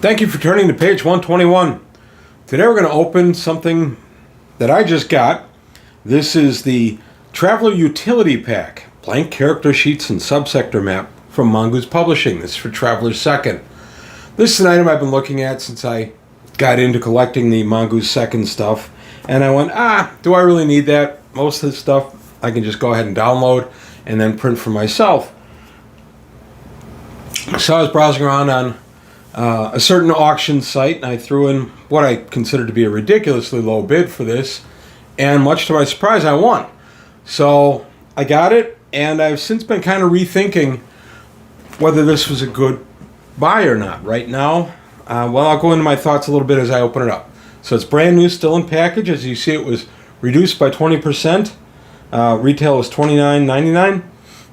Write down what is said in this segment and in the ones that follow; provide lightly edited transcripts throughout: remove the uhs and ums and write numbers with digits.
Thank you for turning to page 121. Today we're going to open something that I just got. This is the Traveler Utility Pack, blank character sheets and subsector map from Mongoose Publishing. This is for Traveler's Second. This is an item I've been looking at since I got into collecting the Mongoose Second stuff. And I went, do I really need that? Most of this stuff I can just go ahead and download and then print for myself. So I was browsing around on a certain auction site, and I threw in what I considered to be a ridiculously low bid for this, and much to my surprise, I won. So I got it, and I've since been kind of rethinking whether this was a good buy or not. Right now, I'll go into my thoughts a little bit as I open it up. So it's brand new, still in package. As you see, it was reduced by 20%. Retail was $29.99.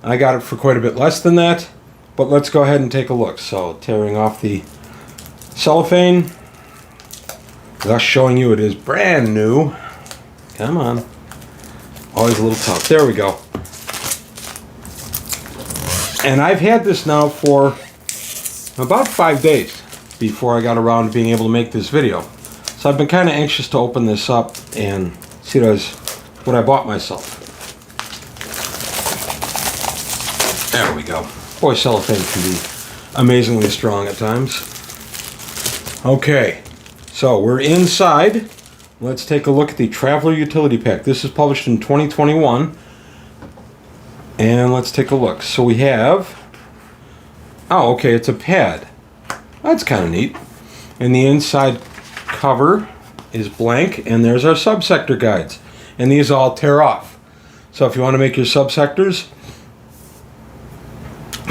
I got it for quite a bit less than that. But let's go ahead and take a look. So tearing off the cellophane, thus showing you it is brand new. Come on. Always a little tough. There we go. And I've had this now for about 5 days before I got around to being able to make this video. So I've been kind of anxious to open this up and see what I bought myself. There we go. Boy, cellophane can be amazingly strong at times. Okay, so we're inside. Let's take a look at the Traveler Utility Pack. This is published in 2021. And let's take a look. So we have... Oh, okay, it's a pad. That's kind of neat. And the inside cover is blank, and there's our subsector guides. And these all tear off. So if you want to make your subsectors,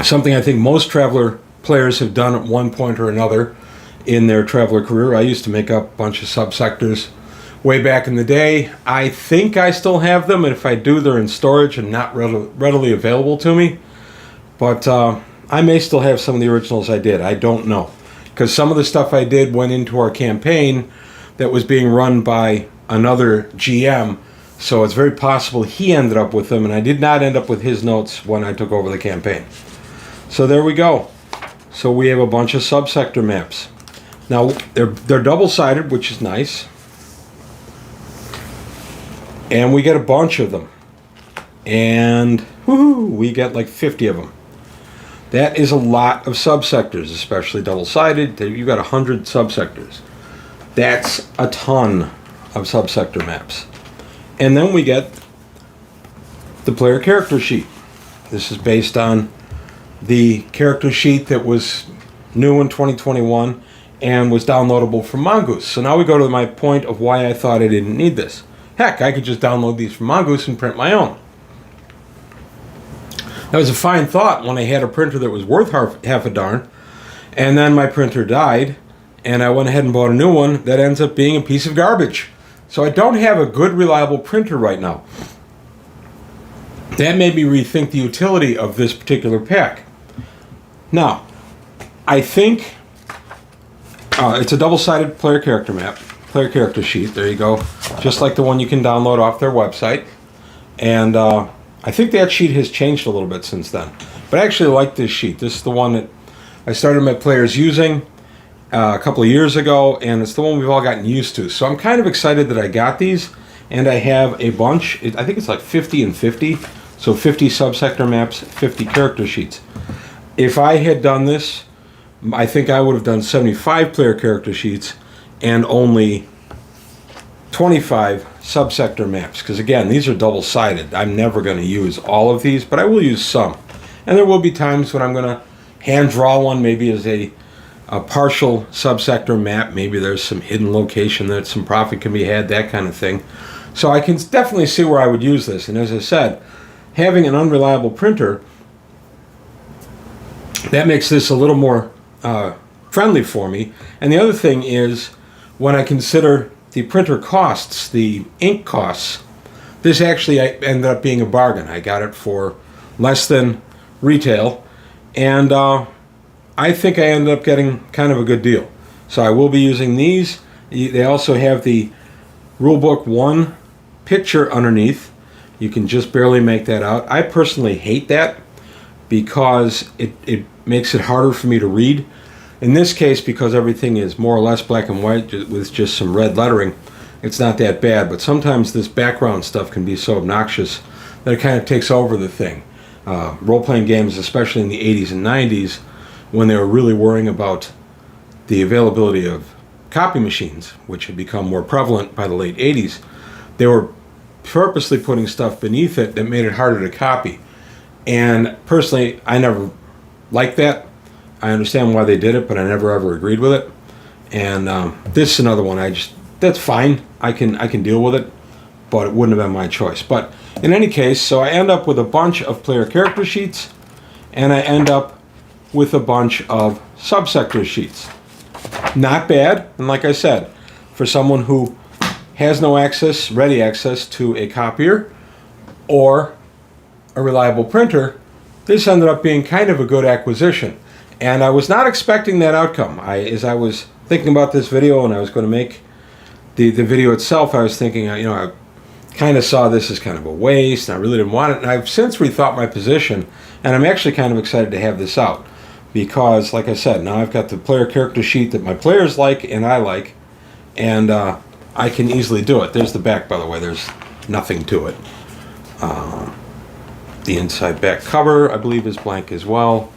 something I think most Traveler players have done at one point or another in their Traveler career. I used to make up a bunch of subsectors way back in the day. I think I still have them, and if I do, they're in storage and not readily available to me. But I may still have some of the originals I did. I don't know. Because some of the stuff I did went into our campaign that was being run by another GM, so it's very possible he ended up with them, and I did not end up with his notes when I took over the campaign. So there we go. So we have a bunch of subsector maps. Now they're double-sided, which is nice. And we get a bunch of them. And we get like 50 of them. That is a lot of subsectors, especially double-sided. You've got 100 subsectors. That's a ton of subsector maps. And then we get the player character sheet. This is based on the character sheet that was new in 2021 and was downloadable from Mongoose. So now we go to my point of why I thought I didn't need this. Heck, I could just download these from Mongoose and print my own. That was a fine thought when I had a printer that was worth half a darn, and then my printer died, and I went ahead and bought a new one that ends up being a piece of garbage. So I don't have a good, reliable printer right now. That made me rethink the utility of this particular pack. Now, I think it's a double-sided player character map, player character sheet. There you go, just like the one you can download off their website. And I think that sheet has changed a little bit since then. But I actually like this sheet. This is the one that I started my players using a couple of years ago, and it's the one we've all gotten used to. So I'm kind of excited that I got these, and I have a bunch. I think it's like 50 and 50. So 50 subsector maps, 50 character sheets. If I had done this, I think I would have done 75 player character sheets and only 25 subsector maps. Because again, these are double-sided. I'm never going to use all of these, but I will use some. And there will be times when I'm going to hand draw one, maybe as a partial subsector map. Maybe there's some hidden location that some profit can be had, that kind of thing. So I can definitely see where I would use this. And as I said, having an unreliable printer, that makes this a little more friendly for me. And the other thing is, when I consider the printer costs, the ink costs, this actually ended up being a bargain. I got it for less than retail, and I think I ended up getting kind of a good deal. So I will be using these. They also have the Rulebook 1 picture underneath. You can just barely make that out. I personally hate that because it makes it harder for me to read. In this case, because everything is more or less black and white with just some red lettering, it's not that bad. But sometimes this background stuff can be so obnoxious that it kind of takes over the thing. Role-playing games, especially in the 80s and 90s, when they were really worrying about the availability of copy machines, which had become more prevalent by the late 80s, they were purposely putting stuff beneath it that made it harder to copy. And personally, I never liked that. I understand why they did it, but I never ever agreed with it. And this is another one. That's fine. I can deal with it, but it wouldn't have been my choice. But in any case, so I end up with a bunch of player character sheets, and I end up with a bunch of subsector sheets. Not bad, and like I said, for someone who has no access, ready access to a copier or a reliable printer, this ended up being kind of a good acquisition. And I was not expecting that outcome. As I was thinking about this video and I was going to make the video itself, I was thinking, I kind of saw this as kind of a waste, and I really didn't want it. And I've since rethought my position, and I'm actually kind of excited to have this out. Because, like I said, now I've got the player character sheet that my players like and I like, and I can easily do it. There's the back, by the way. There's nothing to it. The inside back cover, I believe, is blank as well,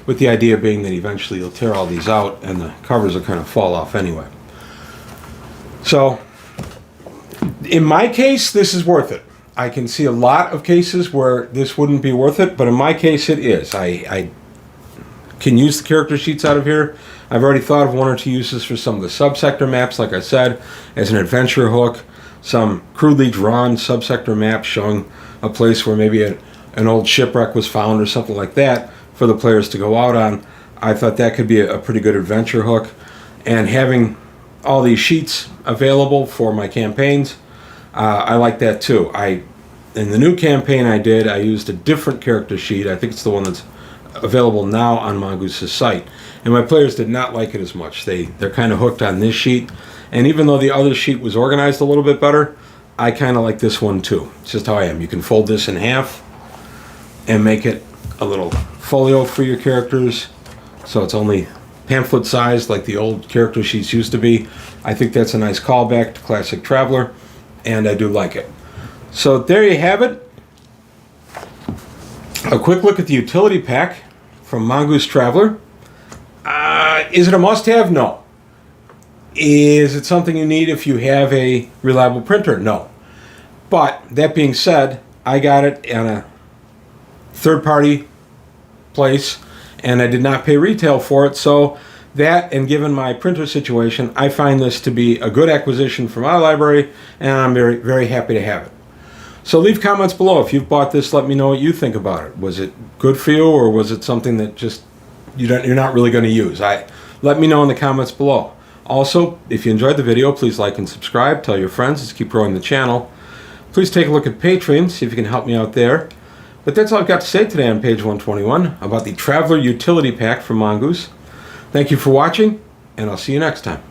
with the idea being that eventually you'll tear all these out and the covers will kind of fall off anyway. So, in my case, this is worth it. I can see a lot of cases where this wouldn't be worth it, but in my case it is. I can use the character sheets out of here. I've already thought of one or two uses for some of the subsector maps, like I said, as an adventure hook, some crudely drawn subsector maps showing a place where maybe an old shipwreck was found or something like that for the players to go out on. I thought that could be a pretty good adventure hook. And having all these sheets available for my campaigns, I like that too. In the new campaign I used a different character sheet. I think it's the one that's available now on Mongoose's site. And my players did not like it as much. They're kind of hooked on this sheet. And even though the other sheet was organized a little bit better, I kind of like this one too. It's just how I am. You can fold this in half and make it a little folio for your characters. So it's only pamphlet sized like the old character sheets used to be. I think that's a nice callback to Classic Traveler, and I do like it. So there you have it. A quick look at the utility pack from Mongoose Traveler. Is it a must-have? No. Is it something you need if you have a reliable printer? No. But that being said, I got it on a third-party place, and I did not pay retail for it. So that, and given my printer situation, I find this to be a good acquisition for my library, and I'm very, very happy to have it. So leave comments below. If you've bought this, let me know what you think about it. Was it good for you, or was it something that just you're not really going to use? Let me know in the comments below. Also, if you enjoyed the video, please like and subscribe. Tell your friends. Let's keep growing the channel. Please take a look at Patreon, see if you can help me out there. But that's all I've got to say today on page 121 about the Traveler Utility Pack from Mongoose. Thank you for watching, and I'll see you next time.